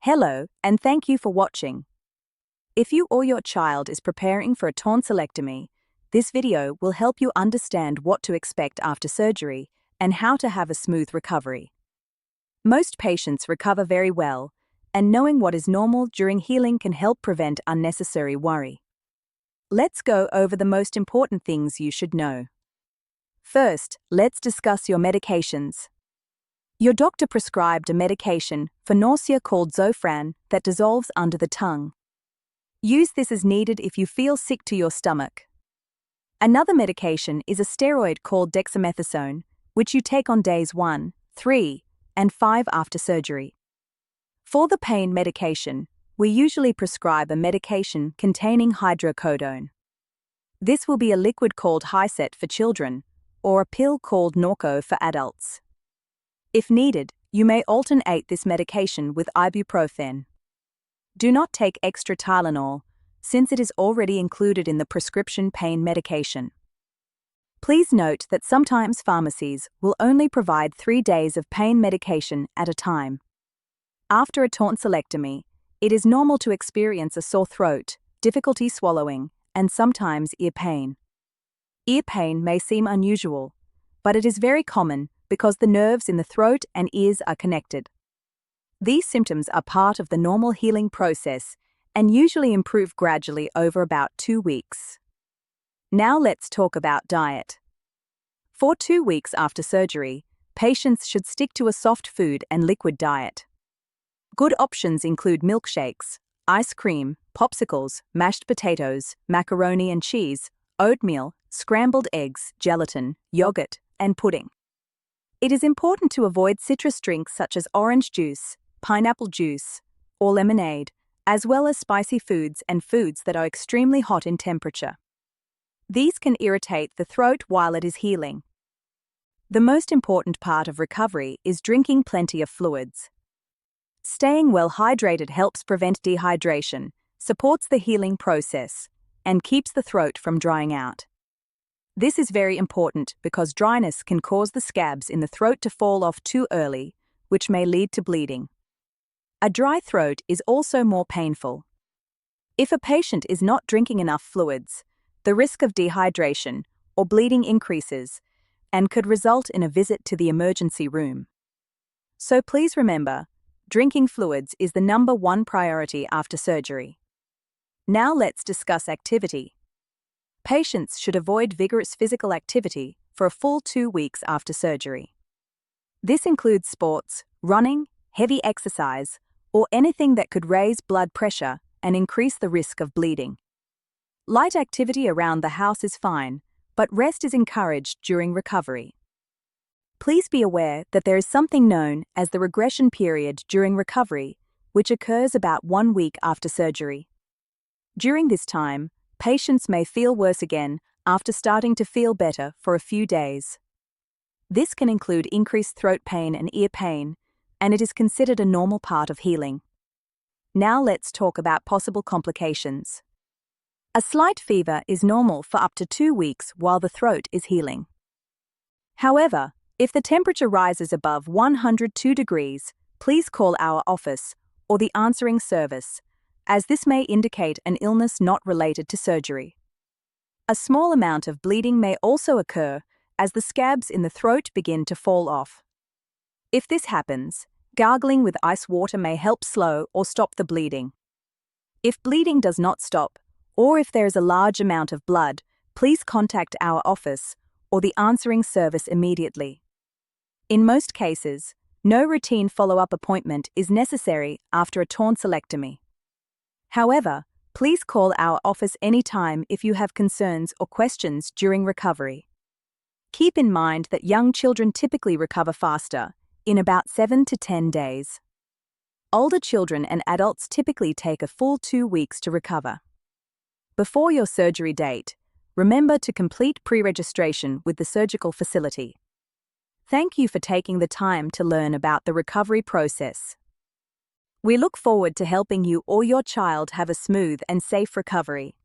Hello, and thank you for watching. If you or your child is preparing for a tonsillectomy, this video will help you understand what to expect after surgery and how to have a smooth recovery. Most patients recover very well, and knowing what is normal during healing can help prevent unnecessary worry. Let's go over the most important things you should know. First, let's discuss your medications. Your doctor prescribed a medication for nausea called Zofran that dissolves under the tongue. Use this as needed if you feel sick to your stomach. Another medication is a steroid called dexamethasone, which you take on days 1, 3, and 5 after surgery. For the pain medication, we usually prescribe a medication containing hydrocodone. This will be a liquid called Hyset for children, or a pill called Norco for adults. If needed, you may alternate this medication with ibuprofen. Do not take extra Tylenol, since it is already included in the prescription pain medication. Please note that sometimes pharmacies will only provide 3 days of pain medication at a time. After a tonsillectomy, it is normal to experience a sore throat, difficulty swallowing, and sometimes ear pain. Ear pain may seem unusual, but it is very common because the nerves in the throat and ears are connected. These symptoms are part of the normal healing process and usually improve gradually over about 2 weeks. Now let's talk about diet. For 2 weeks after surgery, patients should stick to a soft food and liquid diet. Good options include milkshakes, ice cream, popsicles, mashed potatoes, macaroni and cheese, oatmeal, scrambled eggs, gelatin, yogurt, and pudding. It is important to avoid citrus drinks such as orange juice, pineapple juice, or lemonade, as well as spicy foods and foods that are extremely hot in temperature. These can irritate the throat while it is healing. The most important part of recovery is drinking plenty of fluids. Staying well hydrated helps prevent dehydration, supports the healing process, and keeps the throat from drying out. This is very important because dryness can cause the scabs in the throat to fall off too early, which may lead to bleeding. A dry throat is also more painful. If a patient is not drinking enough fluids, the risk of dehydration or bleeding increases and could result in a visit to the emergency room. So please remember, drinking fluids is the #1 priority after surgery. Now let's discuss activity. Patients should avoid vigorous physical activity for a full 2 weeks after surgery. This includes sports, running, heavy exercise, or anything that could raise blood pressure and increase the risk of bleeding. Light activity around the house is fine, but rest is encouraged during recovery. Please be aware that there is something known as the regression period during recovery, which occurs about 1 week after surgery. During this time, patients may feel worse again after starting to feel better for a few days. This can include increased throat pain and ear pain, and it is considered a normal part of healing. Now let's talk about possible complications. A slight fever is normal for up to 2 weeks while the throat is healing. However, if the temperature rises above 102 degrees, please call our office or the answering service, as this may indicate an illness not related to surgery. A small amount of bleeding may also occur as the scabs in the throat begin to fall off. If this happens, gargling with ice water may help slow or stop the bleeding. If bleeding does not stop, or if there is a large amount of blood, please contact our office or the answering service immediately. In most cases, no routine follow-up appointment is necessary after a tonsillectomy. However, please call our office anytime if you have concerns or questions during recovery. Keep in mind that young children typically recover faster, in about 7 to 10 days. Older children and adults typically take a full 2 weeks to recover. Before your surgery date, remember to complete pre-registration with the surgical facility. Thank you for taking the time to learn about the recovery process. We look forward to helping you or your child have a smooth and safe recovery.